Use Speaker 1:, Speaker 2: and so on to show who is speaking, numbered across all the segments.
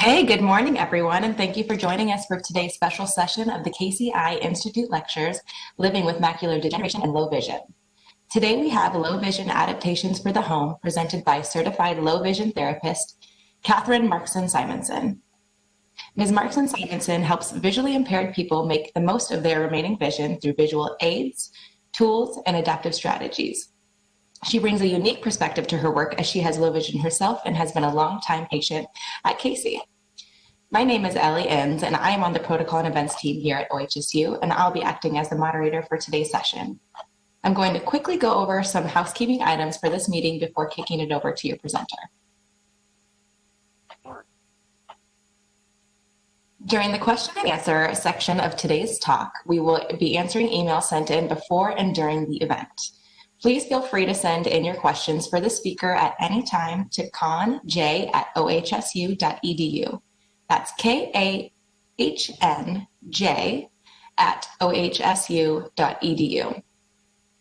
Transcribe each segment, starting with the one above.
Speaker 1: Hey, good morning, everyone, and thank you for joining us for today's special session of the Casey Eye Institute lectures, Living with Macular Degeneration and Low Vision. Today we have Low Vision Adaptations for the Home, presented by certified low vision therapist, Kathryn Marxen-Simonson. Ms. Marxen-Simonson helps visually impaired people make the most of their remaining vision through visual aids, tools, and adaptive strategies. She brings a unique perspective to her work as she has low vision herself and has been a long-time patient at Casey. My name is Ellie Inns, and I am on the Protocol and Events team here at OHSU, and I'll be acting as the moderator for today's session. I'm going to quickly go over some housekeeping items for this meeting before kicking it over to your presenter. During the question and answer section of today's talk, we will be answering emails sent in before and during the event. Please feel free to send in your questions for the speaker at any time to conj@ohsu.edu. That's KAHNJ@ohsu.edu.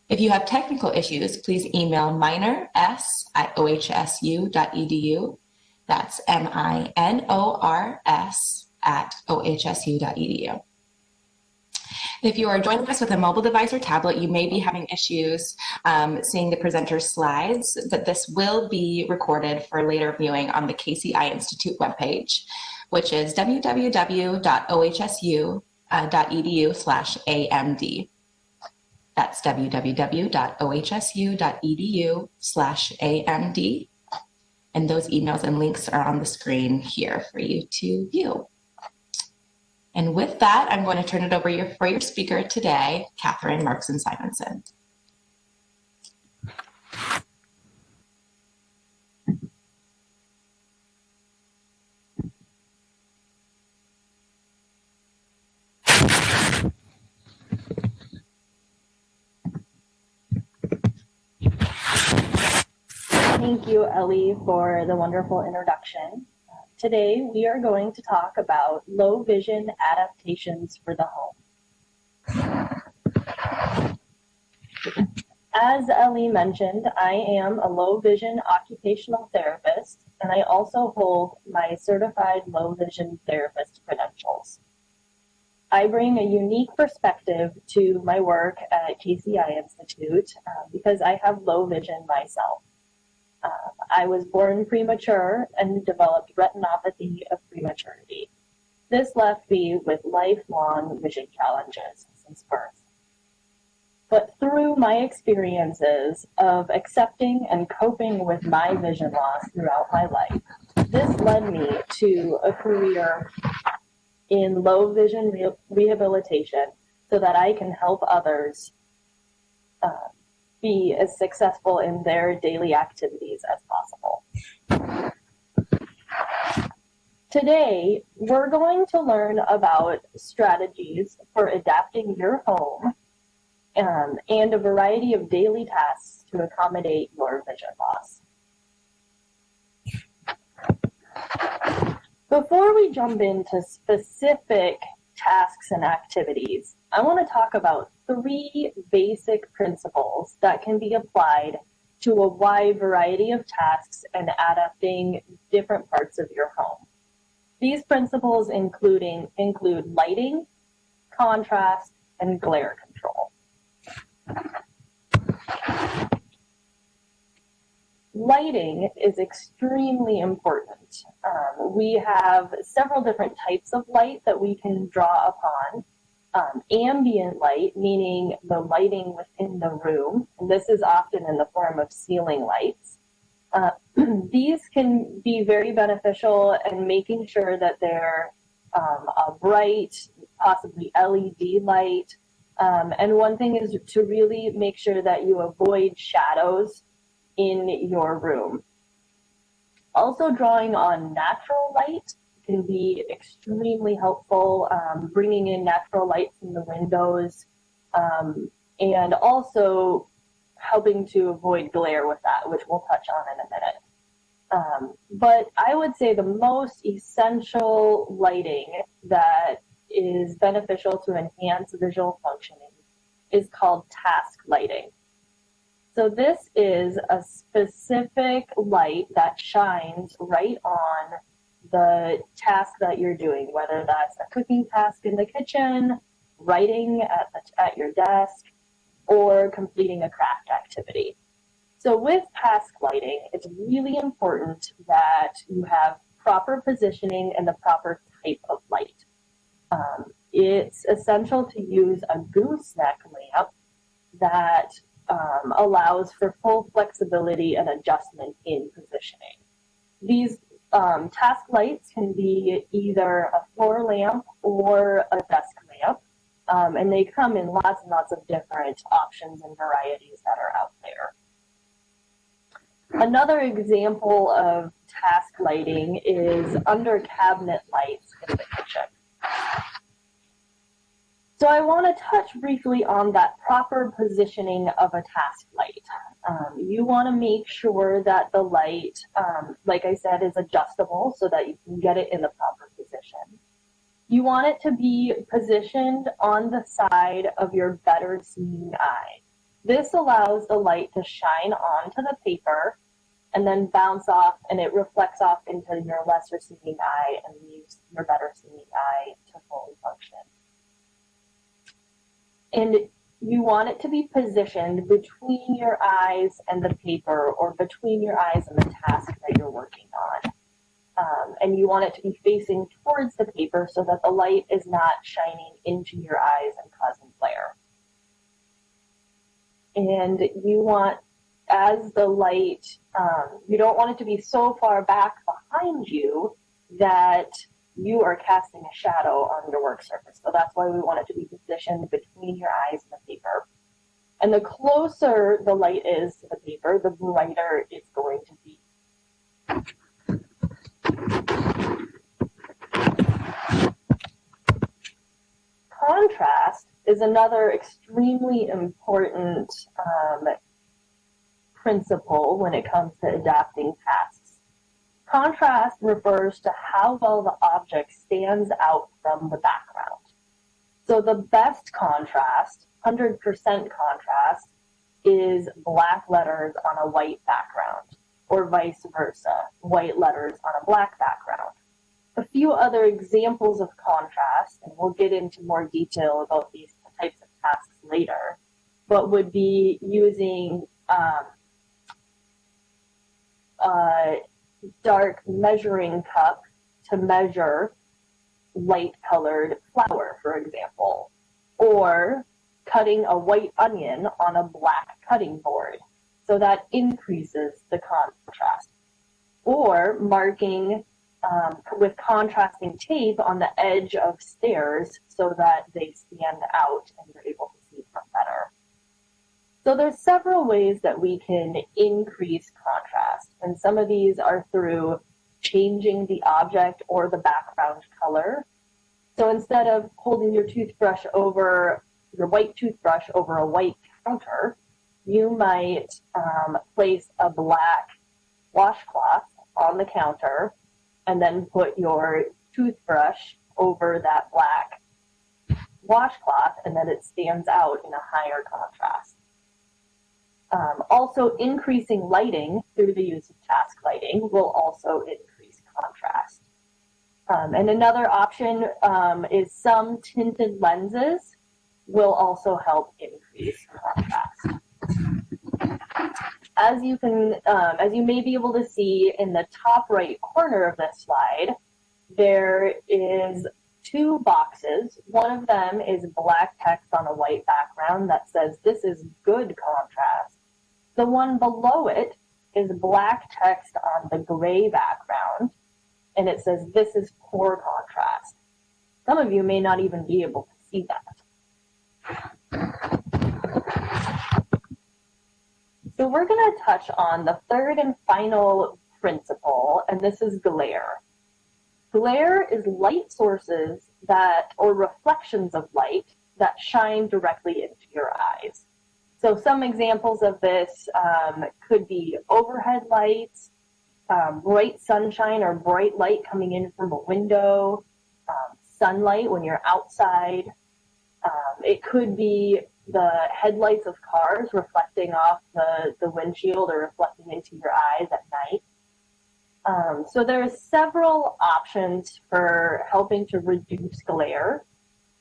Speaker 1: If you have technical issues, please email minors@ohsu.edu. That's minors@ohsu.edu. If you are joining us with a mobile device or tablet, you may be having issues seeing the presenter's slides, but this will be recorded for later viewing on the Casey Eye Institute webpage, which is www.ohsu.edu/AMD. That's www.ohsu.edu/AMD. And those emails and links are on the screen here for you to view. And with that, I'm going to turn it over for your speaker today, Kathryn Marxen-Simonson.
Speaker 2: Thank you, Ellie, for the wonderful introduction. Today, we are going to talk about low vision adaptations for the home. As Ellie mentioned, I am a low vision occupational therapist, and I also hold my certified low vision therapist credentials. I bring a unique perspective to my work at Casey Eye Institute because I have low vision myself. I was born premature and developed retinopathy of prematurity. This left me with lifelong vision challenges since birth. But through my experiences of accepting and coping with my vision loss throughout my life, this led me to a career in low vision rehabilitation so that I can help others be as successful in their daily activities as possible. Today, we're going to learn about strategies for adapting your home and a variety of daily tasks to accommodate your vision loss. Before we jump into specific tasks and activities, I want to talk about 3 basic principles that can be applied to a wide variety of tasks and adapting different parts of your home. These principles include lighting, contrast, and glare control. Lighting is extremely important. We have several different types of light that we can draw upon. Ambient light, meaning the lighting within the room, and this is often in the form of ceiling lights. These can be very beneficial in making sure that they're a bright, possibly LED light. And one thing is to really make sure that you avoid shadows in your room. Also, drawing on natural light can be extremely helpful, bringing in natural light from the windows, and also helping to avoid glare with that, which we'll touch on in a minute. But I would say the most essential lighting that is beneficial to enhance visual functioning is called task lighting. So this is a specific light that shines right on the task that you're doing, whether that's a cooking task in the kitchen, writing at your desk, or completing a craft activity. So with task lighting, it's really important that you have proper positioning and the proper type of light. It's essential to use a gooseneck lamp that allows for full flexibility and adjustment in positioning. These task lights can be either a floor lamp or a desk lamp, and they come in lots and lots of different options and varieties that are out there. Another example of task lighting is under cabinet lights in the kitchen. So I want to touch briefly on that proper positioning of a task light. You want to make sure that the light, like I said, is adjustable so that you can get it in the proper position. You want it to be positioned on the side of your better seeing eye. This allows the light to shine onto the paper and then bounce off, and it reflects off into your lesser seeing eye and leaves your better seeing eye to fully function. And you want it to be positioned between your eyes and the paper, or between your eyes and the task that you're working on. And you want it to be facing towards the paper so that the light is not shining into your eyes and causing glare. And you want, as the light, you don't want it to be so far back behind you that you are casting a shadow on your work surface. So that's why we want it to be positioned between your eyes and the paper. And the closer the light is to the paper, the brighter it's going to be. Contrast is another extremely important principle when it comes to adapting tasks. Contrast refers to how well the object stands out from the background. So the best contrast, 100% contrast, is black letters on a white background, or vice versa, white letters on a black background. A few other examples of contrast, and we'll get into more detail about these types of tasks later, but would be using a dark measuring cup to measure light-colored flour, for example, or cutting a white onion on a black cutting board. So that increases the contrast. Or marking with contrasting tape on the edge of stairs so that they stand out and you're able to see them better. So there's several ways that we can increase contrast, and some of these are through changing the object or the background color. So instead of holding your toothbrush over, your white toothbrush over a white counter, you might place a black washcloth on the counter and then put your toothbrush over that black washcloth, and then it stands out in a higher contrast. Also, increasing lighting through the use of task lighting will also increase contrast. And another option is some tinted lenses will also help increase contrast. As you may be able to see in the top right corner of this slide, there is two boxes. One of them is black text on a white background that says this is good contrast. The one below it is black text on the gray background, and it says this is poor contrast. Some of you may not even be able to see that. So we're going to touch on the third and final principle, and this is glare. Glare is light sources or reflections of light that shine directly into your eyes. So some examples of this could be overhead lights, bright sunshine or bright light coming in from a window, sunlight when you're outside. It could be the headlights of cars reflecting off the windshield or reflecting into your eyes at night. So there are several options for helping to reduce glare.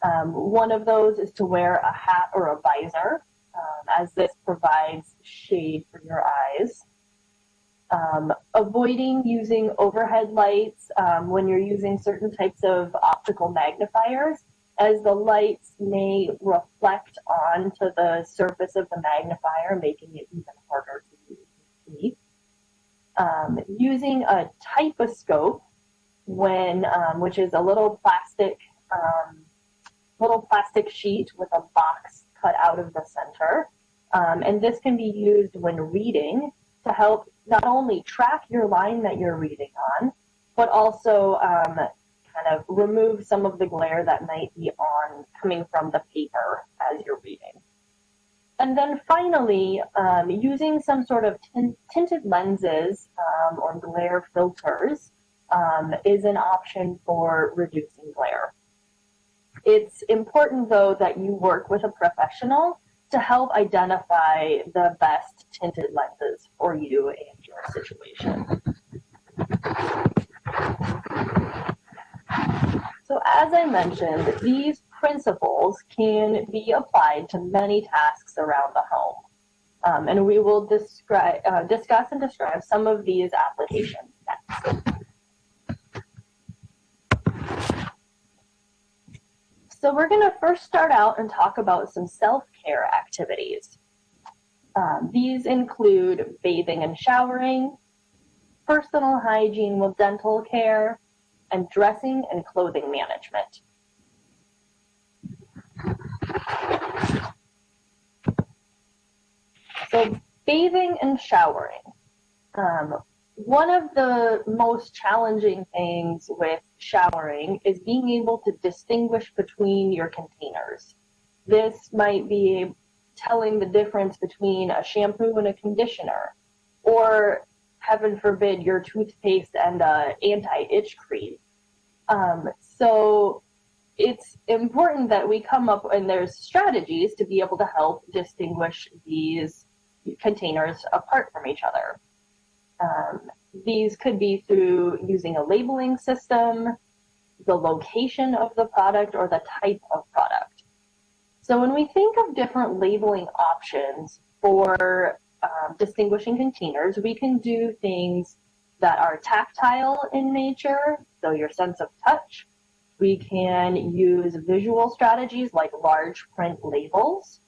Speaker 2: One of those is to wear a hat or a visor, as this provides shade for your eyes. Avoiding using overhead lights when you're using certain types of optical magnifiers, as the lights may reflect onto the surface of the magnifier, making it even harder to see. Using a typoscope, which is a little plastic sheet with a box cut out of the center, and this can be used when reading to help not only track your line that you're reading on, but also kind of remove some of the glare that might be coming from the paper as you're reading. And then finally, using some sort of tinted lenses or glare filters is an option for reducing glare. It's important, though, that you work with a professional to help identify the best tinted lenses for you and your situation. So as I mentioned, these principles can be applied to many tasks around the home. And we will discuss and describe some of these applications next. So we're going to first start out and talk about some self-care activities. These include bathing and showering, personal hygiene with dental care, and dressing and clothing management. So bathing and showering. One of the most challenging things with showering is being able to distinguish between your containers. This might be telling the difference between a shampoo and a conditioner, or heaven forbid, your toothpaste and an anti-itch cream. So it's important that we come up, and there's strategies to be able to help distinguish these containers apart from each other. These could be through using a labeling system, the location of the product, or the type of product. So when we think of different labeling options for distinguishing containers, we can do things that are tactile in nature, so your sense of touch. We can use visual strategies like large print labels,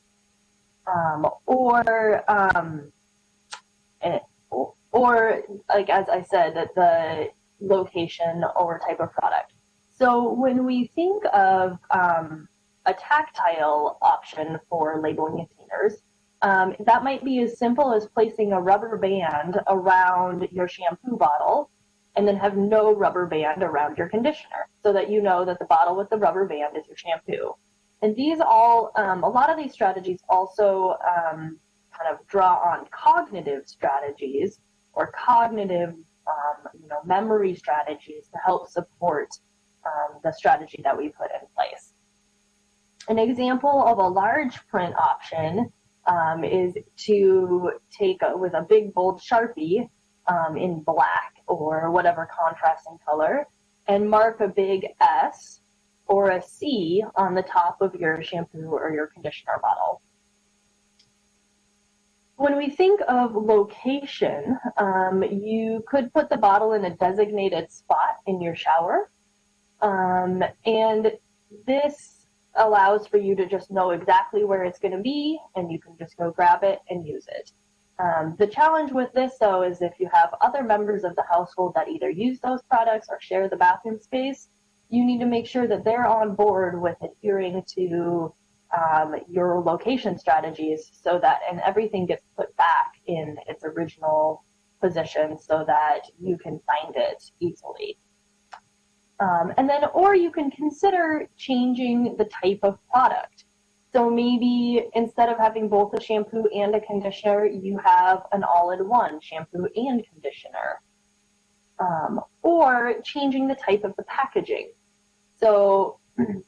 Speaker 2: or like, as I said, the location or type of product. So when we think of a tactile option for labeling containers, that might be as simple as placing a rubber band around your shampoo bottle and then have no rubber band around your conditioner, so that you know that the bottle with the rubber band is your shampoo. And these all, a lot of these strategies also kind of draw on cognitive strategies or cognitive memory strategies to help support the strategy that we put in place. An example of a large print option is to take with a big bold Sharpie in black or whatever contrasting color and mark a big S or a C on the top of your shampoo or your conditioner bottle. When we think of location, you could put the bottle in a designated spot in your shower, and this allows for you to just know exactly where it's going to be, and you can just go grab it and use it. The challenge with this, though, is if you have other members of the household that either use those products or share the bathroom space, you need to make sure that they're on board with adhering to your location strategies, so that everything gets put back in its original position so that you can find it easily. Or you can consider changing the type of product. So maybe instead of having both a shampoo and a conditioner, you have an all-in-one shampoo and conditioner. Or changing the type of the packaging. So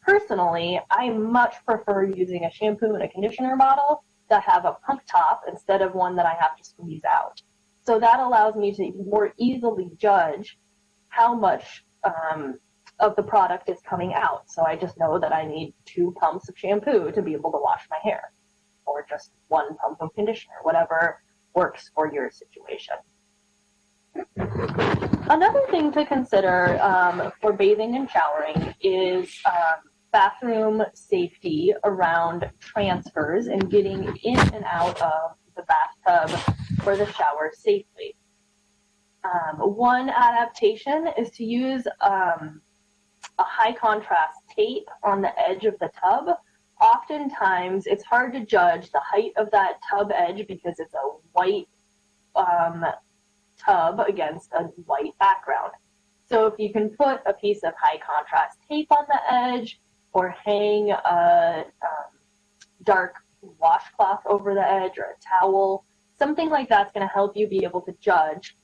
Speaker 2: personally, I much prefer using a shampoo and a conditioner bottle that have a pump top instead of one that I have to squeeze out. So that allows me to more easily judge how much of the product is coming out. So I just know that I need 2 pumps of shampoo to be able to wash my hair, or just 1 pump of conditioner, whatever works for your situation. Another thing to consider for bathing and showering is bathroom safety around transfers and getting in and out of the bathtub or the shower safely. One adaptation is to use a high contrast tape on the edge of the tub. Oftentimes, it's hard to judge the height of that tub edge because it's a white tub against a white background. So if you can put a piece of high contrast tape on the edge, or hang a dark washcloth over the edge, or a towel, something like that's going to help you be able to judge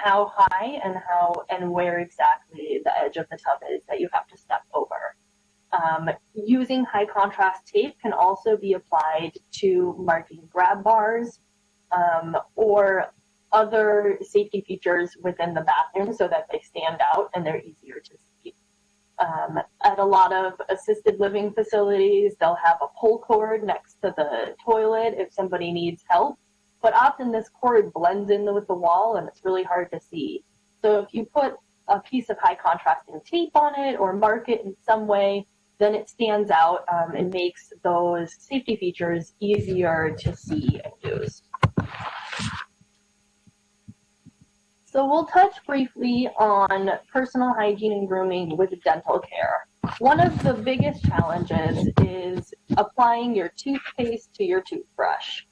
Speaker 2: how high and where exactly the edge of the tub is that you have to step over. Using high contrast tape can also be applied to marking grab bars or other safety features within the bathroom so that they stand out and they're easier to see. At a lot of assisted living facilities, they'll have a pull cord next to the toilet if somebody needs help, but often this cord blends in with the wall and it's really hard to see. So if you put a piece of high contrasting tape on it or mark it in some way, then it stands out and makes those safety features easier to see and use. So we'll touch briefly on personal hygiene and grooming with dental care. One of the biggest challenges is applying your toothpaste to your toothbrush.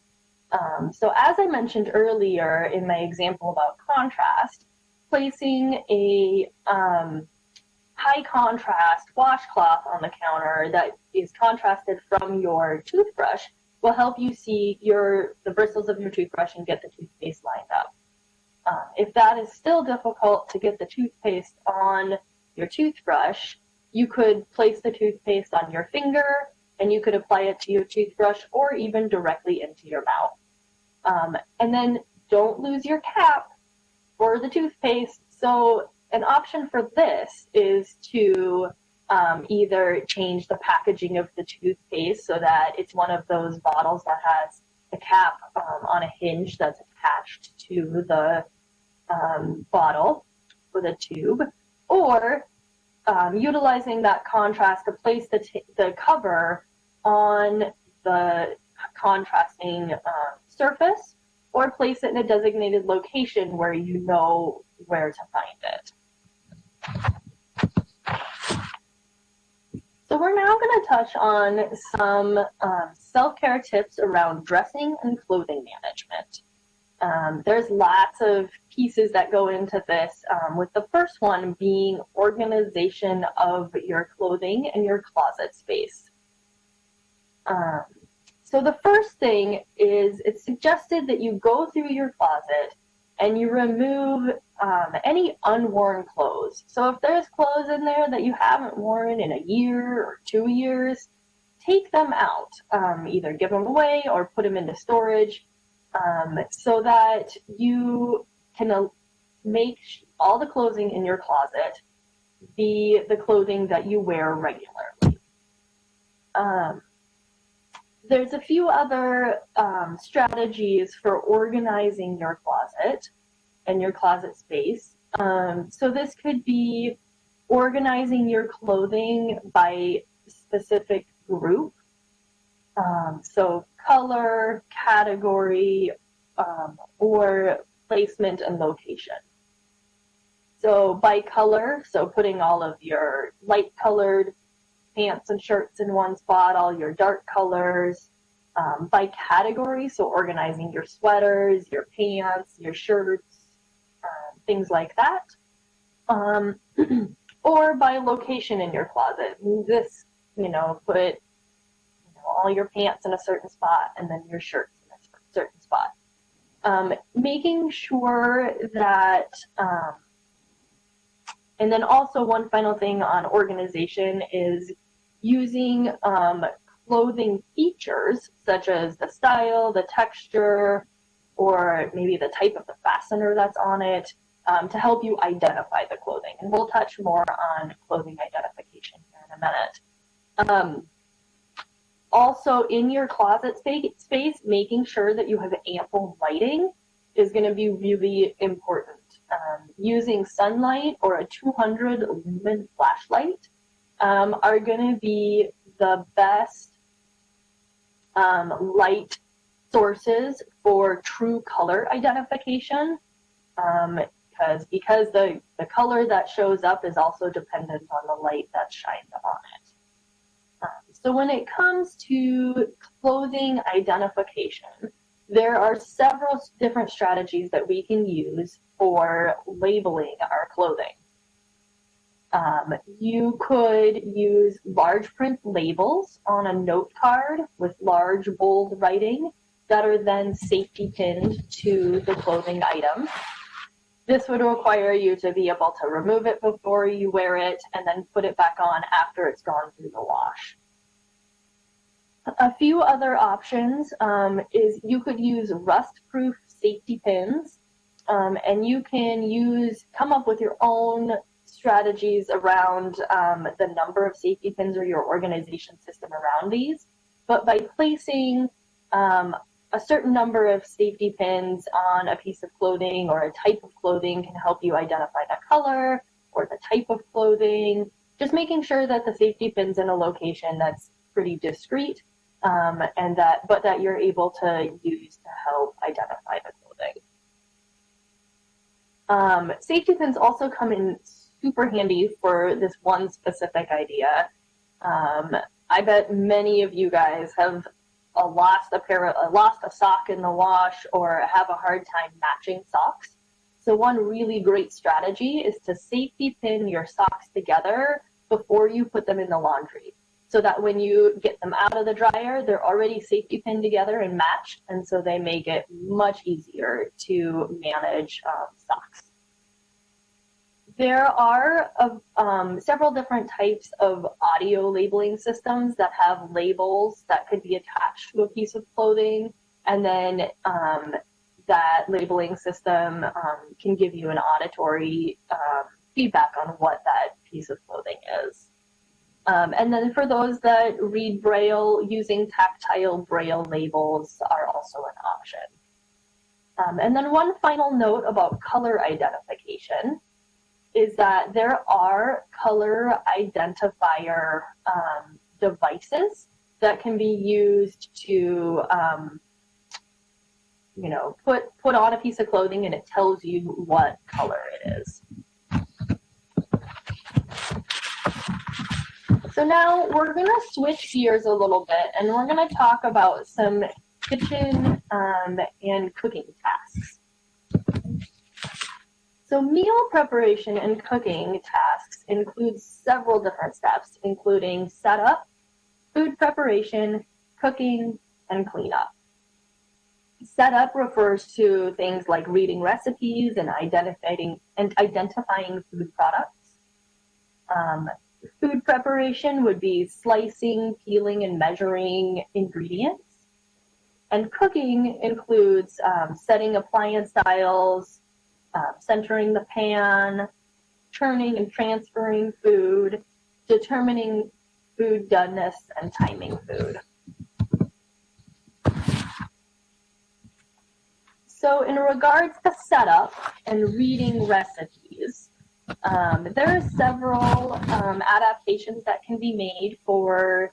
Speaker 2: So as I mentioned earlier in my example about contrast, placing a high contrast washcloth on the counter that is contrasted from your toothbrush will help you see the bristles of your toothbrush and get the toothpaste lined up. If that is still difficult to get the toothpaste on your toothbrush, you could place the toothpaste on your finger and you could apply it to your toothbrush or even directly into your mouth. And then don't lose your cap for the toothpaste. So an option for this is to either change the packaging of the toothpaste so that it's one of those bottles that has a cap on a hinge that's attached to the bottle or the tube, or utilizing that contrast to place the cover on the contrasting surface, or place it in a designated location where you know where to find it. So we're now going to touch on some self-care tips around dressing and clothing management. There's lots of pieces that go into this, with the first one being organization of your clothing and your closet space. So the first thing is it's suggested that you go through your closet and you remove any unworn clothes. So if there's clothes in there that you haven't worn in a year or 2 years, take them out. Either give them away or put them into storage, so that you can make all the clothing in your closet be the clothing that you wear regularly. There's a few other strategies for organizing your closet and your closet space. So this could be organizing your clothing by specific group. So color, category, or placement and location. So by color, so putting all of your light colored pants and shirts in one spot, all your dark colors. By category, so organizing your sweaters, your pants, your shirts, things like that. Or by location in your closet. This, put all your pants in a certain spot and then your shirts in a certain spot. Making sure that, and then also one final thing on organization is using clothing features such as the style, the texture, or maybe the type of the fastener that's on it, to help you identify the clothing. And we'll touch more on clothing identification here in a minute. Also, in your closet space, making sure that you have ample lighting is going to be really important. Using sunlight or a 200 lumen flashlight are going to be the best light sources for true color identification, because the color that shows up is also dependent on the light that shines on it. So when it comes to clothing identification, there are several different strategies that we can use for labeling our clothing. You could use large print labels on a note card with large bold writing that are then safety pinned to the clothing item. This would require you to be able to remove it before you wear it and then put it back on after it's gone through the wash. A few other options is you could use rust-proof safety pins, and you can come up with your own strategies around the number of safety pins or your organization system around these. But by placing a certain number of safety pins on a piece of clothing or a type of clothing can help you identify the color or the type of clothing, just making sure that the safety pin's in a location that's pretty discreet, and that you're able to use to help identify the clothing. Safety pins also come in super handy for this one specific idea. I bet many of you guys have lost a sock in the wash or have a hard time matching socks. So one really great strategy is to safety pin your socks together before you put them in the laundry, so that when you get them out of the dryer, they're already safety pinned together and matched, and so they make it much easier to manage socks. There are several different types of audio labeling systems that have labels that could be attached to a piece of clothing, and then that labeling system can give you an auditory feedback on what that piece of clothing is. And then for those that read Braille, using tactile Braille labels are also an option. And then one final note about color identification is that there are color identifier devices that can be used to, put on a piece of clothing and it tells you what color it is. So now we're going to switch gears a little bit, and we're going to talk about some kitchen and cooking tasks. So meal preparation and cooking tasks include several different steps, including setup, food preparation, cooking, and cleanup. Setup refers to things like reading recipes and identifying food products. Food preparation would be slicing, peeling, and measuring ingredients. And cooking includes setting appliance styles, centering the pan, churning and transferring food, determining food doneness, and timing food. So in regards to setup and reading recipes, there are several adaptations that can be made for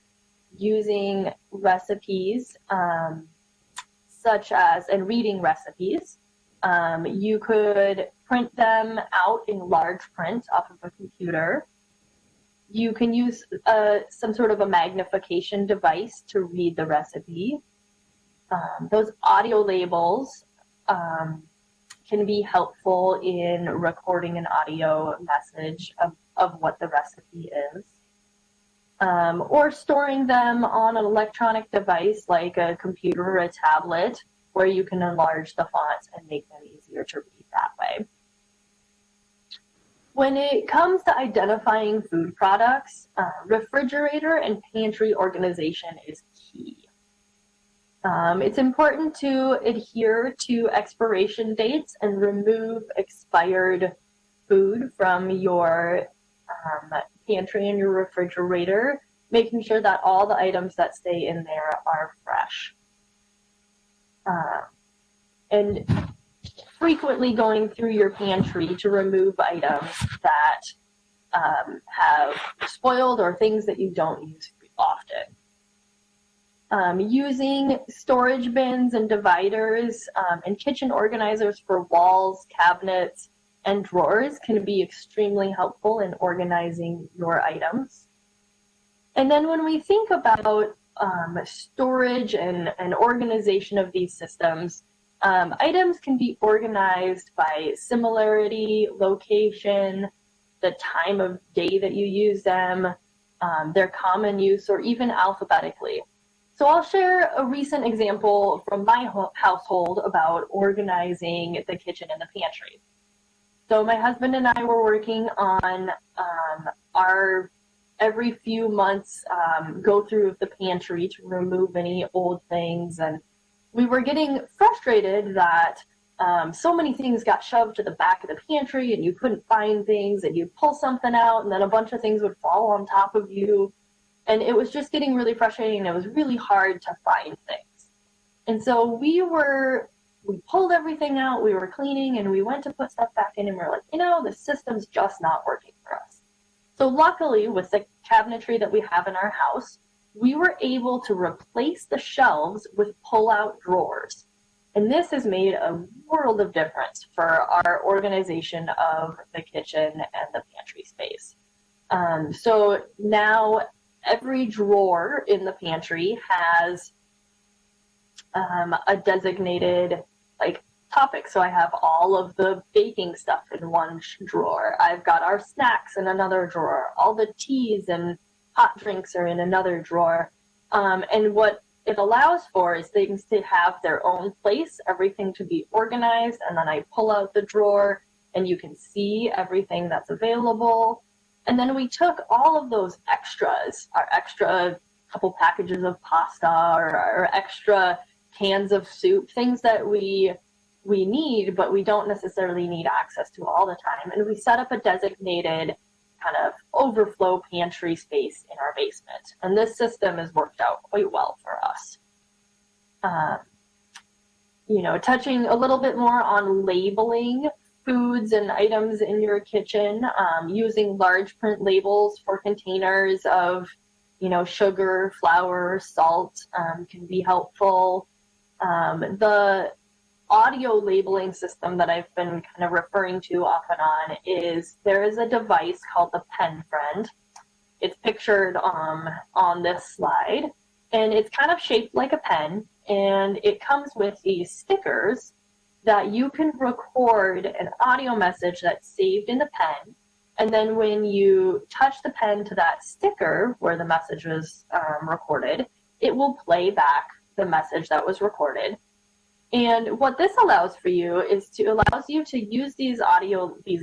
Speaker 2: using recipes, such as, and reading recipes. You could print them out in large print off of a computer. You can use some sort of a magnification device to read the recipe. Those audio labels can be helpful in recording an audio message of what the recipe is. Or storing them on an electronic device like a computer or a tablet, where you can enlarge the fonts and make them easier to read that way. When it comes to identifying food products, refrigerator and pantry organization is key. It's important to adhere to expiration dates and remove expired food from your pantry and your refrigerator, making sure that all the items that stay in there are fresh. And frequently going through your pantry to remove items that have spoiled or things that you don't use often. Using storage bins and dividers and kitchen organizers for walls, cabinets, and drawers can be extremely helpful in organizing your items. And then when we think about storage and organization of these systems, items can be organized by similarity, location, the time of day that you use them, their common use, or even alphabetically. So I'll share a recent example from my household about organizing the kitchen and the pantry. So my husband and I were working on our every few months go through of the pantry to remove any old things, and we were getting frustrated that so many things got shoved to the back of the pantry and you couldn't find things, and you'd pull something out and then a bunch of things would fall on top of you. And it was just getting really frustrating, and it was really hard to find things. And so we pulled everything out, we were cleaning, and we went to put stuff back in, and we're like, the system's just not working for us. So luckily, with the cabinetry that we have in our house, we were able to replace the shelves with pull-out drawers. And this has made a world of difference for our organization of the kitchen and the pantry space. So now every drawer in the pantry has a designated topic. So I have all of the baking stuff in one drawer. I've got our snacks in another drawer. All the teas and hot drinks are in another drawer. And what it allows for is things to have their own place, everything to be organized, and then I pull out the drawer and you can see everything that's available. And then we took all of those extras, our extra couple packages of pasta or extra cans of soup, things that we need, but we don't necessarily need access to all the time. And we set up a designated kind of overflow pantry space in our basement. And this system has worked out quite well for us. Touching a little bit more on labeling foods and items in your kitchen, using large print labels for containers of, sugar, flour, salt can be helpful. The audio labeling system that I've been kind of referring to off and on is there is a device called the Pen Friend. It's pictured on this slide, and it's kind of shaped like a pen, and it comes with these stickers that you can record an audio message that's saved in the pen, and then when you touch the pen to that sticker where the message was recorded, it will play back the message that was recorded. And what this allows for you is allows you to use these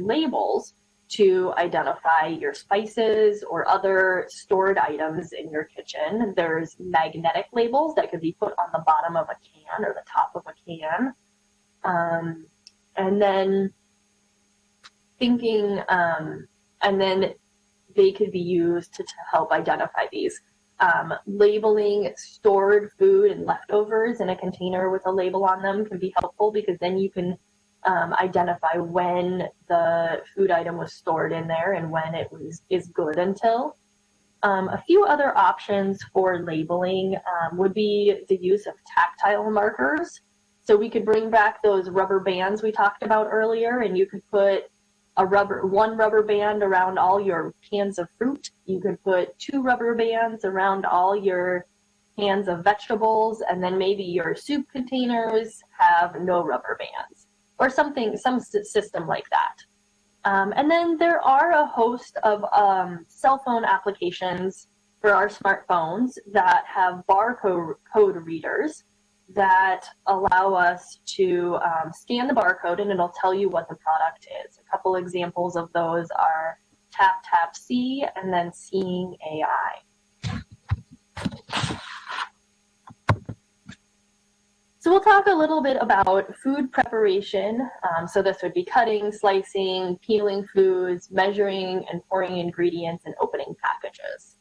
Speaker 2: labels to identify your spices or other stored items in your kitchen. There's magnetic labels that could be put on the bottom of a can or the top of a can. And then and then they could be used to help identify these. Labeling stored food and leftovers in a container with a label on them can be helpful, because then you can identify when the food item was stored in there and when it is good until. A few other options for labeling would be the use of tactile markers. So we could bring back those rubber bands we talked about earlier, and you could put one rubber band around all your cans of fruit. You could put 2 rubber bands around all your cans of vegetables, and then maybe your soup containers have no rubber bands, or some system like that. And then there are a host of cell phone applications for our smartphones that have barcode readers that allow us to scan the barcode, and it'll tell you what the product is. A couple examples of those are Tap Tap See and then Seeing AI. So we'll talk a little bit about food preparation. So this would be cutting, slicing, peeling foods, measuring and pouring ingredients, and opening packages.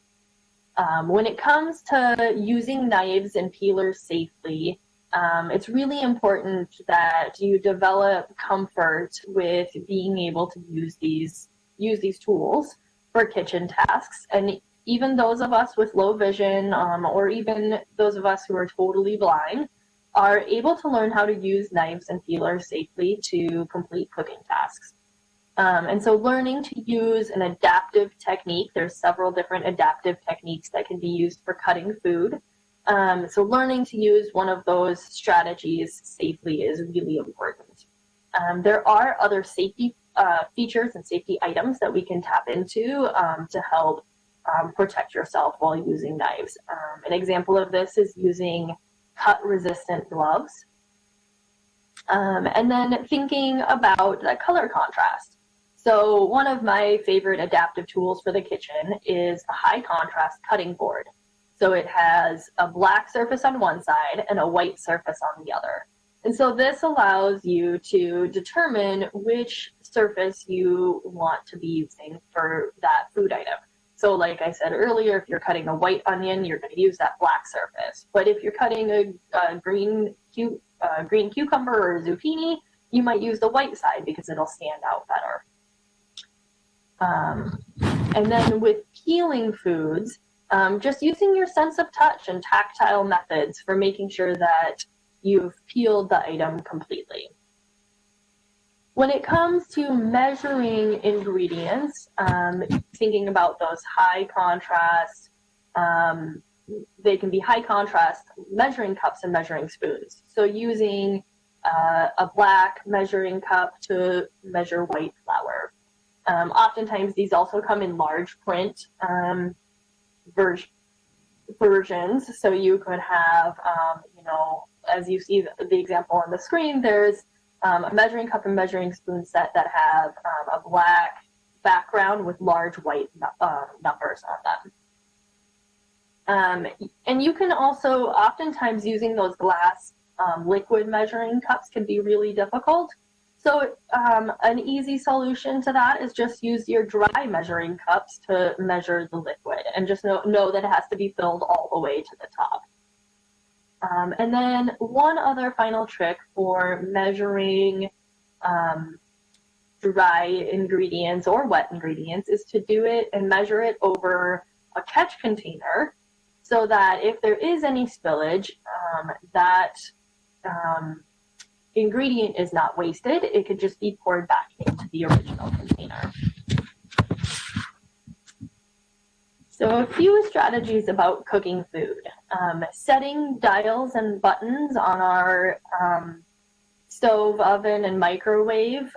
Speaker 2: When it comes to using knives and peelers safely, it's really important that you develop comfort with being able to use these tools for kitchen tasks. And even those of us with low vision, or even those of us who are totally blind, are able to learn how to use knives and peelers safely to complete cooking tasks. And so learning to use an adaptive technique, there's several different adaptive techniques that can be used for cutting food. So learning to use one of those strategies safely is really important. There are other safety features and safety items that we can tap into to help protect yourself while using knives. An example of this is using cut-resistant gloves. And then thinking about the color contrast. So one of my favorite adaptive tools for the kitchen is a high contrast cutting board. So it has a black surface on one side and a white surface on the other. And so this allows you to determine which surface you want to be using for that food item. So like I said earlier, if you're cutting a white onion, you're going to use that black surface. But if you're cutting a green cucumber or zucchini, you might use the white side because it'll stand out better. And then with peeling foods, just using your sense of touch and tactile methods for making sure that you've peeled the item completely. When it comes to measuring ingredients, thinking about those high contrast, they can be high contrast measuring cups and measuring spoons. So using a black measuring cup to measure white flour. Oftentimes these also come in large print versions. So you could have, as you see the example on the screen, there's a measuring cup and measuring spoon set that have a black background with large white numbers on them. And you can also, oftentimes using those glass liquid measuring cups can be really difficult. So an easy solution to that is just use your dry measuring cups to measure the liquid, and just know that it has to be filled all the way to the top. And then one other final trick for measuring dry ingredients or wet ingredients is to do it and measure it over a catch container, so that if there is any spillage, that ingredient is not wasted. It could just be poured back into the original container. So a few strategies about cooking food. Setting dials and buttons on our stove, oven, and microwave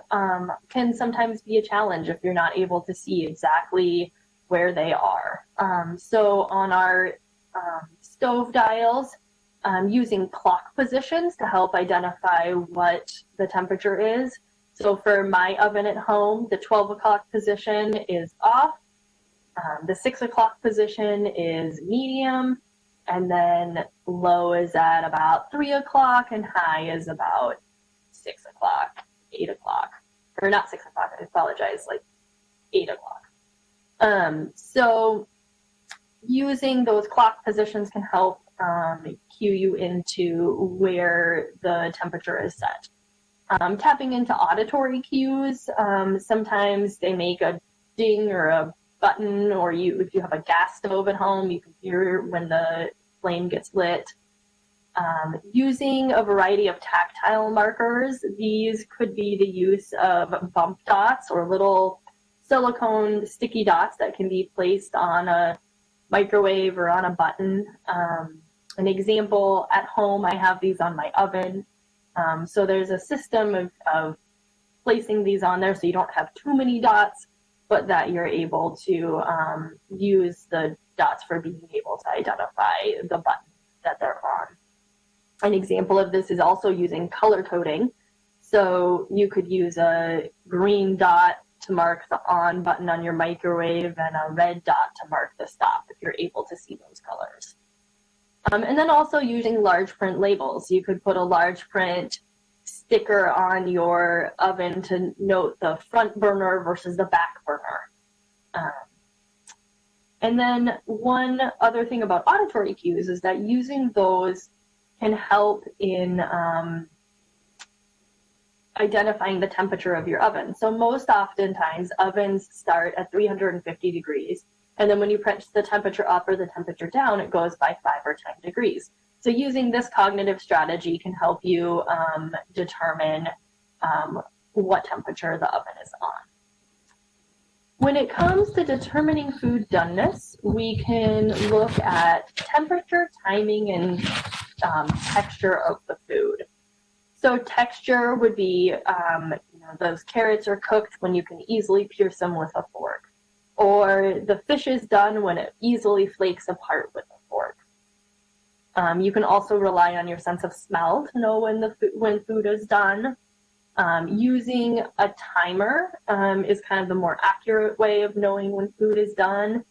Speaker 2: can sometimes be a challenge if you're not able to see exactly where they are. So on our stove dials, using clock positions to help identify what the temperature is. So for my oven at home, the 12 o'clock position is off, the 6 o'clock position is medium, and then low is at about 3 o'clock, and high is about 6 o'clock, 8 o'clock, or not 6 o'clock, I apologize, like 8 o'clock. So using those clock positions can help cue you into where the temperature is set. Tapping into auditory cues, sometimes they make a ding or a button, or if you have a gas stove at home, you can hear when the flame gets lit. Using a variety of tactile markers, these could be the use of bump dots or little silicone sticky dots that can be placed on a microwave or on a button. An example, at home, I have these on my oven. So there's a system of placing these on there so you don't have too many dots, but that you're able to use the dots for being able to identify the button that they're on. An example of this is also using color coding. So you could use a green dot to mark the on button on your microwave and a red dot to mark the stop if you're able to see those colors. And then also using large print labels. You could put a large print sticker on your oven to note the front burner versus the back burner. And then one other thing about auditory cues is that using those can help in identifying the temperature of your oven. So most oftentimes ovens start at 350 degrees. And then when you press the temperature up or the temperature down, it goes by 5 or 10 degrees. So using this cognitive strategy can help you determine what temperature the oven is on. When it comes to determining food doneness, we can look at temperature, timing, and texture of the food. So texture would be, those carrots are cooked when you can easily pierce them with a fork. Or the fish is done when it easily flakes apart with a fork. You can also rely on your sense of smell to know when food is done. Using a timer is kind of the more accurate way of knowing when food is done.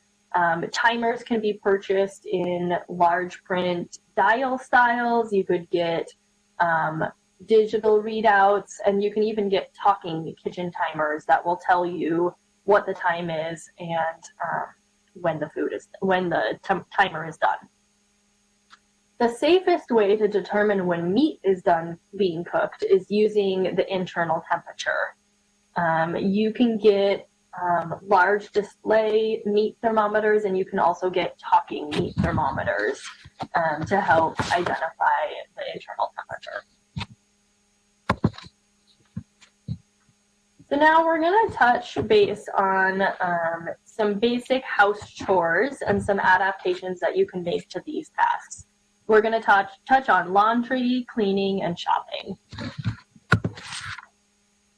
Speaker 2: Timers can be purchased in large print dial styles. You could get digital readouts, and you can even get talking kitchen timers that will tell you what the time is and when the timer is done. The safest way to determine when meat is done being cooked is using the internal temperature. You can get large display meat thermometers, and you can also get talking meat thermometers to help identify the internal temperature. So now we're going to touch base on some basic house chores and some adaptations that you can make to these tasks. We're going to touch on laundry, cleaning, and shopping.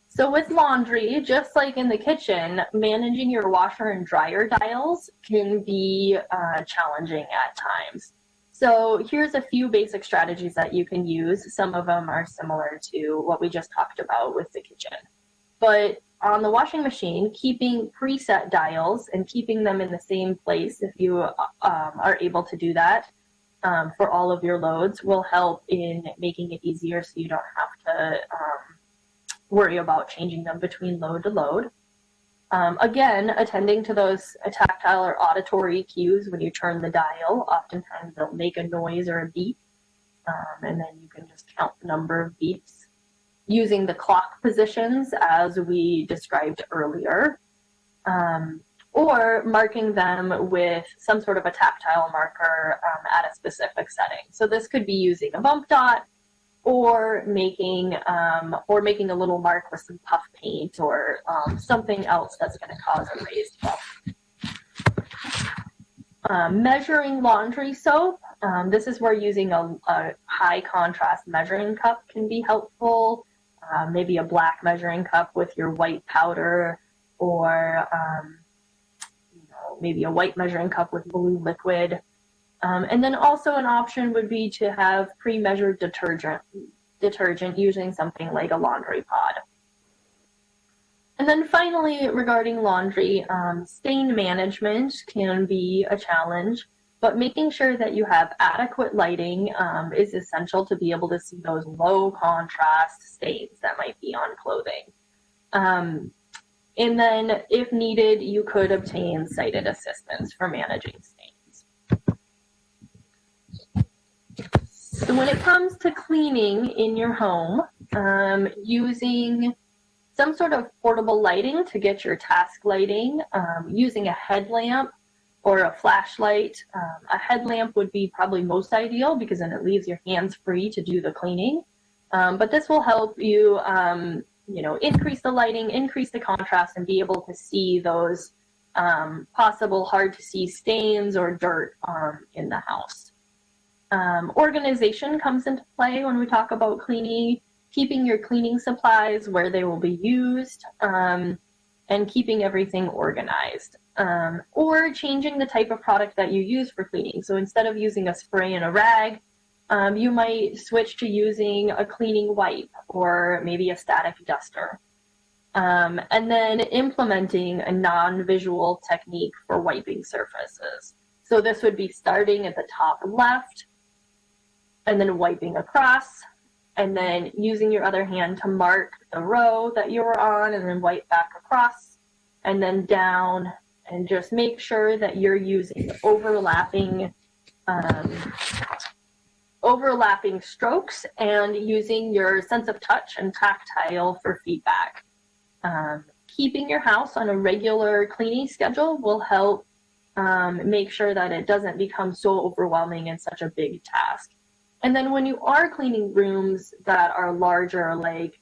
Speaker 2: So with laundry, just like in the kitchen, managing your washer and dryer dials can be challenging at times. So here's a few basic strategies that you can use. Some of them are similar to what we just talked about with the kitchen. But on the washing machine, keeping preset dials and keeping them in the same place, if you are able to do that for all of your loads, will help in making it easier so you don't have to worry about changing them between load to load. Again, attending to those tactile or auditory cues when you turn the dial. Oftentimes they'll make a noise or a beep, and then you can just count the number of beeps. Using the clock positions as we described earlier, or marking them with some sort of a tactile marker at a specific setting. So this could be using a bump dot, or making a little mark with some puff paint or something else that's going to cause a raised bump. Measuring laundry soap. This is where using a high contrast measuring cup can be helpful. Maybe a black measuring cup with your white powder, or maybe a white measuring cup with blue liquid. And then also an option would be to have pre-measured detergent using something like a laundry pod. And then finally, regarding laundry, stain management can be a challenge, but making sure that you have adequate lighting is essential to be able to see those low contrast stains that might be on clothing. And then if needed, you could obtain sighted assistance for managing stains. So when it comes to cleaning in your home, using some sort of portable lighting to get your task lighting, using a headlamp or a flashlight. A headlamp would be probably most ideal because then it leaves your hands free to do the cleaning. But this will help you, increase the lighting, increase the contrast, and be able to see those possible hard to see stains or dirt in the house. Organization comes into play when we talk about cleaning, keeping your cleaning supplies where they will be used, and keeping everything organized. Or changing the type of product that you use for cleaning. So instead of using a spray and a rag, you might switch to using a cleaning wipe or maybe a static duster. And then implementing a non-visual technique for wiping surfaces. So this would be starting at the top left, and then wiping across, and then using your other hand to mark the row that you were on, and then wipe back across, and then down, and just make sure that you're using overlapping strokes and using your sense of touch and tactile for feedback. Keeping your house on a regular cleaning schedule will help make sure that it doesn't become so overwhelming and such a big task. And then when you are cleaning rooms that are larger, like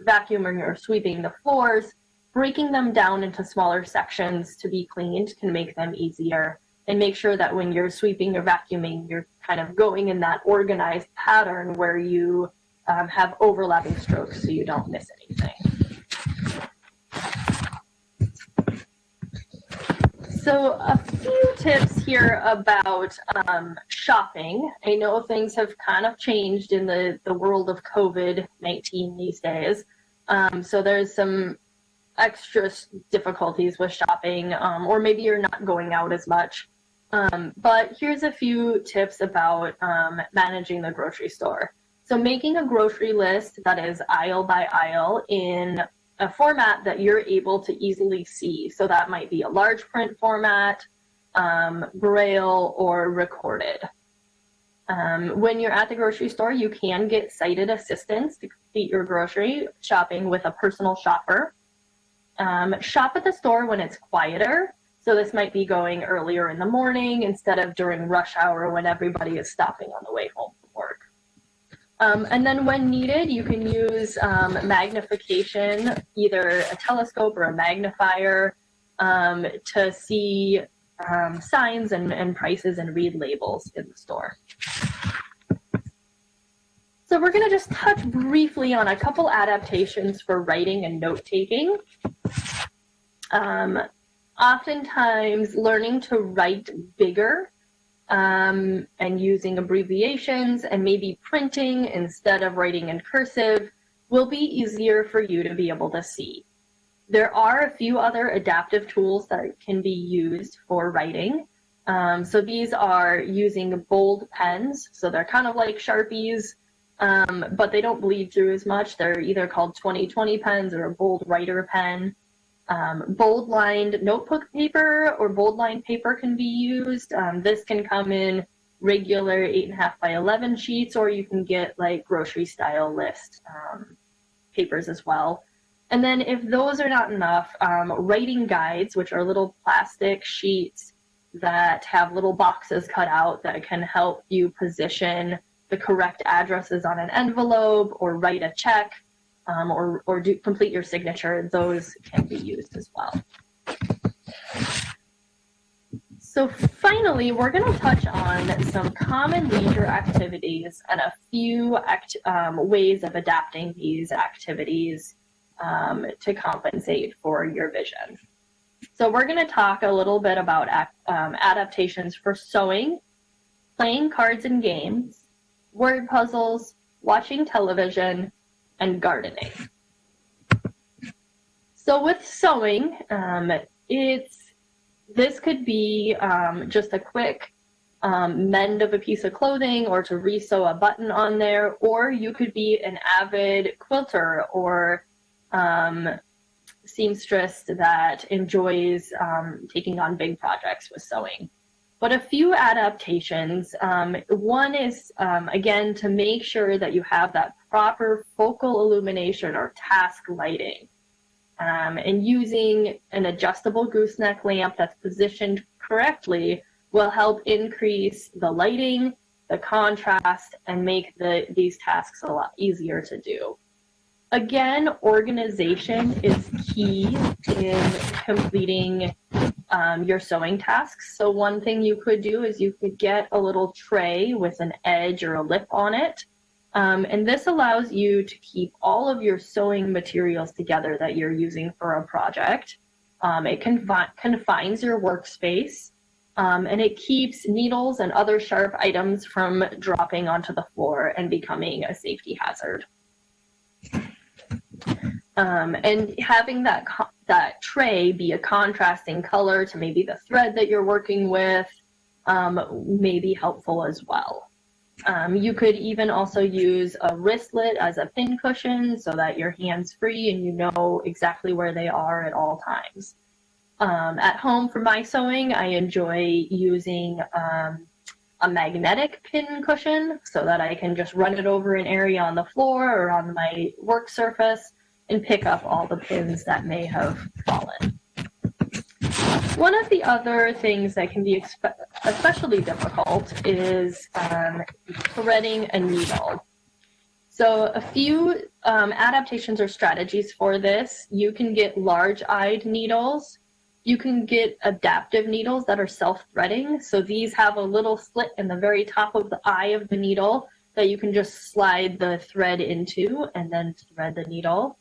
Speaker 2: vacuuming or sweeping the floors, breaking them down into smaller sections to be cleaned can make them easier. And make sure that when you're sweeping or vacuuming, you're kind of going in that organized pattern where you have overlapping strokes so you don't miss anything. So a few tips here about shopping. I know things have kind of changed in the world of COVID-19 these days. So there's some extra difficulties with shopping, or maybe you're not going out as much. But here's a few tips about managing the grocery store. So making a grocery list that is aisle by aisle in a format that you're able to easily see. So that might be a large print format, Braille, or recorded. When you're at the grocery store, you can get sighted assistance to complete your grocery shopping with a personal shopper. Shop at the store when it's quieter. So this might be going earlier in the morning instead of during rush hour when everybody is stopping on the way home from work. And then when needed, you can use magnification, either a telescope or a magnifier, to see signs and prices and read labels in the store. So we're going to just touch briefly on a couple adaptations for writing and note-taking. Oftentimes, learning to write bigger and using abbreviations and maybe printing instead of writing in cursive will be easier for you to be able to see. There are a few other adaptive tools that can be used for writing. So these are using bold pens. So they're kind of like Sharpies, but they don't bleed through as much. They're either called 20/20 pens or a bold writer pen. Bold lined notebook paper or bold lined paper can be used. This can come in regular 8.5 by 11 sheets, or you can get like grocery style list papers as well. And then if those are not enough, writing guides, which are little plastic sheets that have little boxes cut out that can help you position the correct addresses on an envelope or write a check. Or complete your signature, those can be used as well. So finally, we're going to touch on some common leisure activities and a few ways of adapting these activities to compensate for your vision. So we're going to talk a little bit about adaptations for sewing, playing cards and games, word puzzles, watching television, and gardening. So with sewing, this could be just a quick mend of a piece of clothing or to re-sew a button on there, or you could be an avid quilter or seamstress that enjoys taking on big projects with sewing. But a few adaptations, one is, again, to make sure that you have that proper focal illumination or task lighting. And using an adjustable gooseneck lamp that's positioned correctly will help increase the lighting, the contrast, and make these tasks a lot easier to do. Again, organization is key in completing your sewing tasks. So one thing you could do is you could get a little tray with an edge or a lip on it. And this allows you to keep all of your sewing materials together that you're using for a project. It confines your workspace, and it keeps needles and other sharp items from dropping onto the floor and becoming a safety hazard. And having that tray be a contrasting color to maybe the thread that you're working with may be helpful as well. You could even also use a wristlet as a pin cushion so that you're hands-free and you know exactly where they are at all times. At home for my sewing, I enjoy using a magnetic pin cushion so that I can just run it over an area on the floor or on my work surface and pick up all the pins that may have fallen. One of the other things that can be especially difficult is threading a needle. So a few adaptations or strategies for this. You can get large-eyed needles. You can get adaptive needles that are self-threading. So these have a little slit in the very top of the eye of the needle that you can just slide the thread into and then thread the needle.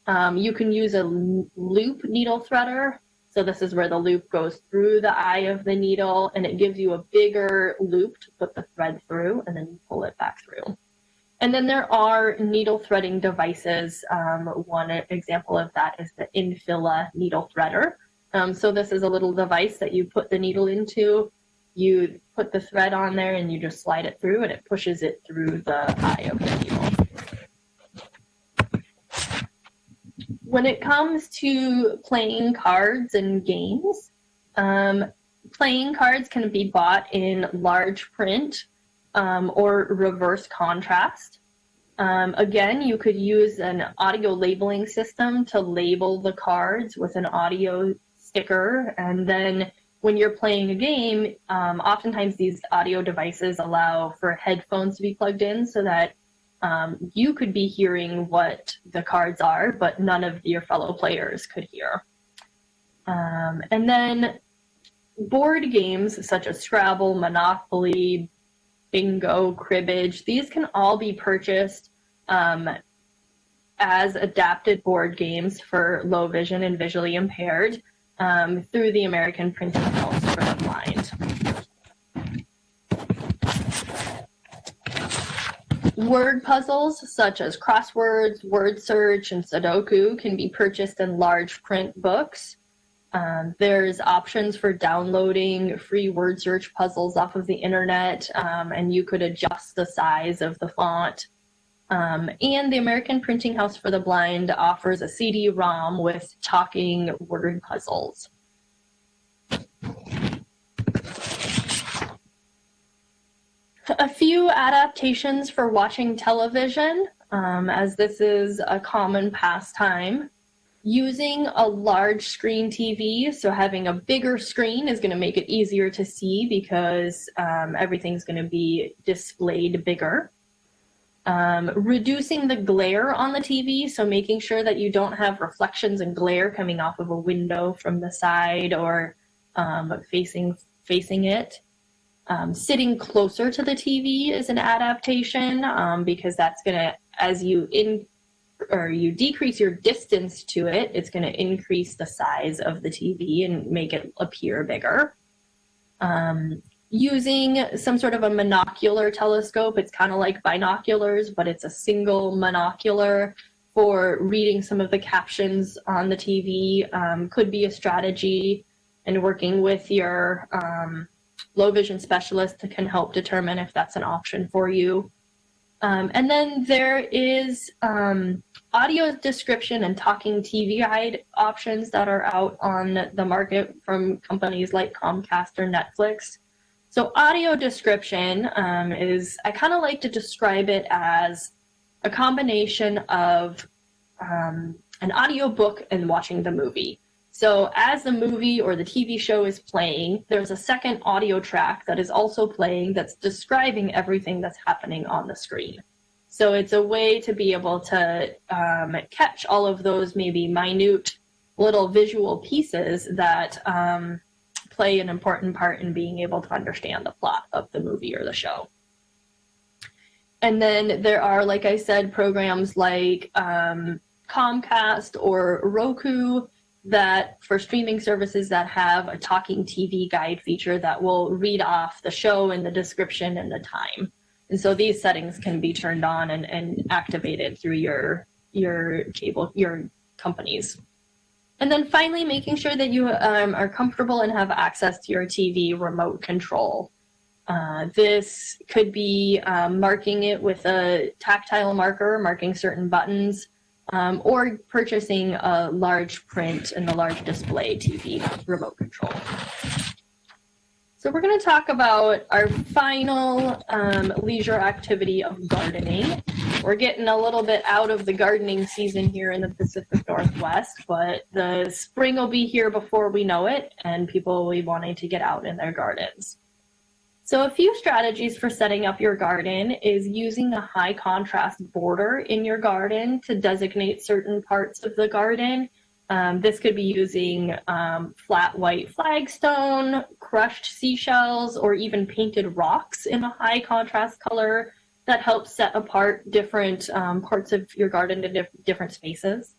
Speaker 2: You can use a loop needle threader. So this is where the loop goes through the eye of the needle and it gives you a bigger loop to put the thread through and then you pull it back through. And then there are needle threading devices. One example of that is the Infilla needle threader. So this is a little device that you put the needle into, you put the thread on there and you just slide it through and it pushes it through the eye of the needle. When it comes to playing cards and games, playing cards can be bought in large print or reverse contrast. Again, you could use an audio labeling system to label the cards with an audio sticker, and then when you're playing a game, oftentimes these audio devices allow for headphones to be plugged in so that you could be hearing what the cards are, but none of your fellow players could hear. And then board games such as Scrabble, Monopoly, Bingo, Cribbage, these can all be purchased as adapted board games for low vision and visually impaired through the American Printing House for the Blind. Word puzzles such as crosswords, word search, and Sudoku can be purchased in large print books. There's options for downloading free word search puzzles off of the internet, and you could adjust the size of the font. And the American Printing House for the Blind offers a CD-ROM with talking word puzzles. A few adaptations for watching television, as this is a common pastime. Using a large screen TV, so having a bigger screen is going to make it easier to see because everything's going to be displayed bigger. Reducing the glare on the TV, so making sure that you don't have reflections and glare coming off of a window from the side or facing it. Sitting closer to the TV is an adaptation because that's going to, as you decrease your distance to it, it's going to increase the size of the TV and make it appear bigger. Using some sort of a monocular telescope, it's kind of like binoculars, but it's a single monocular for reading some of the captions on the TV could be a strategy, and working with your low vision specialist can help determine if that's an option for you. And then there is audio description and talking TV guide options that are out on the market from companies like Comcast or Netflix. So audio description is, I kind of like to describe it as a combination of an audio book and watching the movie. So as the movie or the TV show is playing, there's a second audio track that is also playing that's describing everything that's happening on the screen. So it's a way to be able to catch all of those maybe minute little visual pieces that play an important part in being able to understand the plot of the movie or the show. And then there are, like I said, programs like Comcast or Roku that for streaming services that have a talking TV guide feature that will read off the show and the description and the time. And so these settings can be turned on and activated through your cable, your companies. And then finally, making sure that you are comfortable and have access to your TV remote control. This could be marking it with a tactile marker, marking certain buttons, or purchasing a large print and a large display TV remote control. So we're going to talk about our final leisure activity of gardening. We're getting a little bit out of the gardening season here in the Pacific Northwest, but the spring will be here before we know it, and people will be wanting to get out in their gardens. So a few strategies for setting up your garden is using a high contrast border in your garden to designate certain parts of the garden. This could be using flat white flagstone, crushed seashells, or even painted rocks in a high contrast color that helps set apart different parts of your garden to different spaces.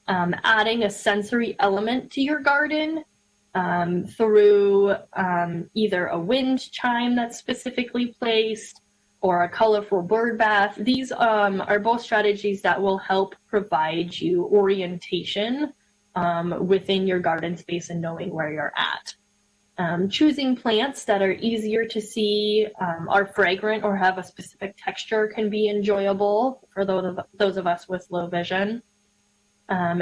Speaker 2: Adding a sensory element to your garden through either a wind chime that's specifically placed or a colorful bird bath. These are both strategies that will help provide you orientation within your garden space and knowing where you're at. Choosing plants that are easier to see, are fragrant, or have a specific texture can be enjoyable for those of us with low vision.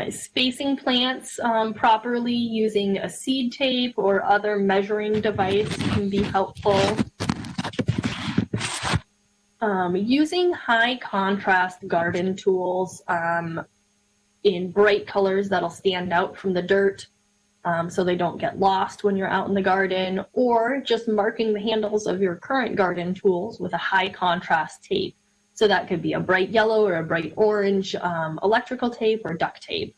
Speaker 2: Spacing plants properly using a seed tape or other measuring device can be helpful. Using high contrast garden tools in bright colors that'll stand out from the dirt so they don't get lost when you're out in the garden, or just marking the handles of your current garden tools with a high contrast tape. So that could be a bright yellow or a bright orange electrical tape or duct tape.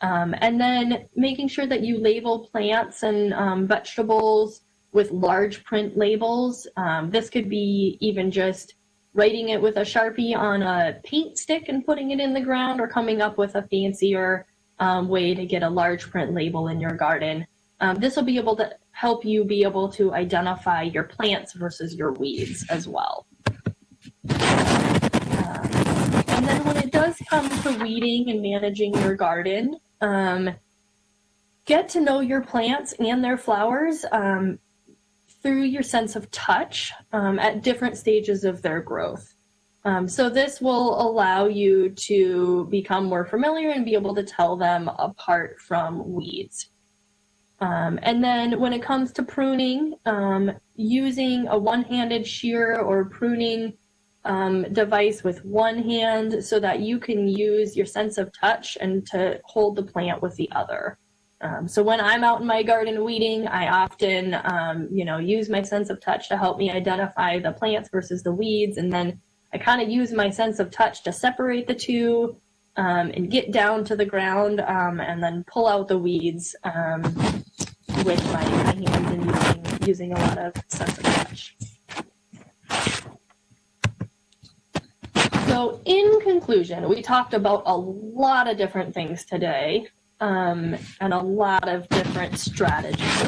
Speaker 2: And then making sure that you label plants and vegetables with large print labels. This could be even just writing it with a Sharpie on a paint stick and putting it in the ground, or coming up with a fancier way to get a large print label in your garden. This will be able to help you be able to identify your plants versus your weeds as well. And then when it does come to weeding and managing your garden, get to know your plants and their flowers through your sense of touch at different stages of their growth. So this will allow you to become more familiar and be able to tell them apart from weeds. And then when it comes to pruning, using a one-handed shear or pruning device with one hand so that you can use your sense of touch and to hold the plant with the other. So when I'm out in my garden weeding, I often, use my sense of touch to help me identify the plants versus the weeds. And then I kind of use my sense of touch to separate the two and get down to the ground and then pull out the weeds with my hands and using a lot of sense of touch. So in conclusion, we talked about a lot of different things today and a lot of different strategies.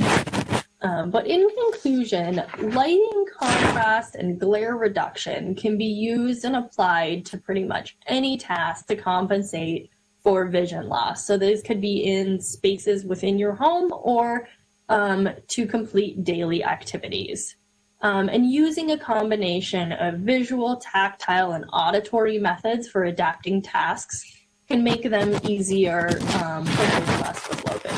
Speaker 2: But in conclusion, lighting, contrast, and glare reduction can be used and applied to pretty much any task to compensate for vision loss. So these could be in spaces within your home or to complete daily activities. And using a combination of visual, tactile, and auditory methods for adapting tasks can make them easier for those of us with low vision.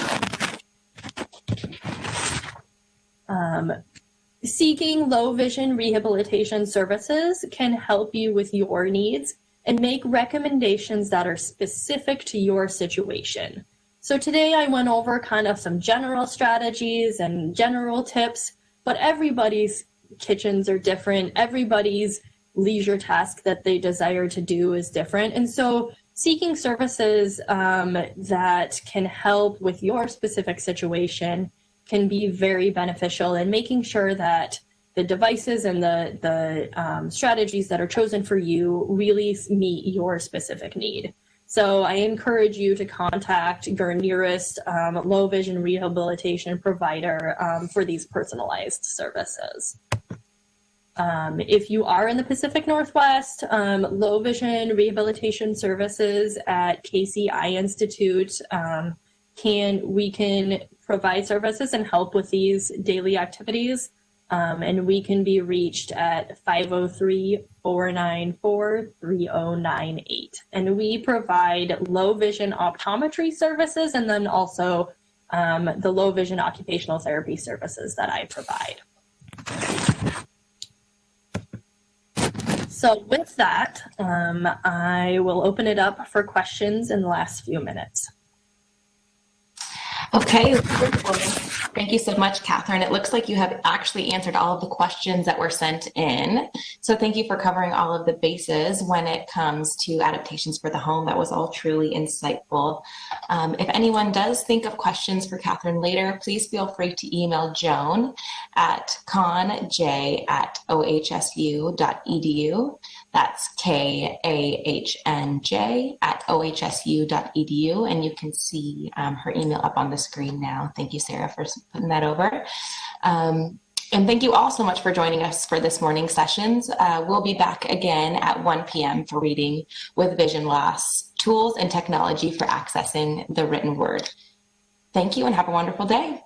Speaker 2: Seeking low vision rehabilitation services can help you with your needs and make recommendations that are specific to your situation. So today I went over kind of some general strategies and general tips, but everybody's kitchens are different. Everybody's leisure task that they desire to do is different. And so seeking services that can help with your specific situation can be very beneficial, in making sure that the devices and the strategies that are chosen for you really meet your specific need. So I encourage you to contact your nearest low vision rehabilitation provider for these personalized services. If you are in the Pacific Northwest, low vision rehabilitation services at Casey Eye Institute we can provide services and help with these daily activities. and we can be reached at 503-494-3098. And we provide low vision optometry services and then also the low vision occupational therapy services that I provide. So with that, I will open it up for questions in the last few minutes.
Speaker 1: Okay, thank you so much, Kathryn. It looks like you have actually answered all of the questions that were sent in. So thank you for covering all of the bases when it comes to adaptations for the home. That was all truly insightful. If anyone does think of questions for Kathryn later, please feel free to email Joan at conj@ohsu.edu. That's KAHNJ@ohsu.edu, and you can see her email up on the screen now. Thank you, Sarah, for putting that over. And thank you all so much for joining us for this morning's sessions. We'll be back again at 1 p.m. for reading with vision loss, tools and technology for accessing the written word. Thank you and have a wonderful day.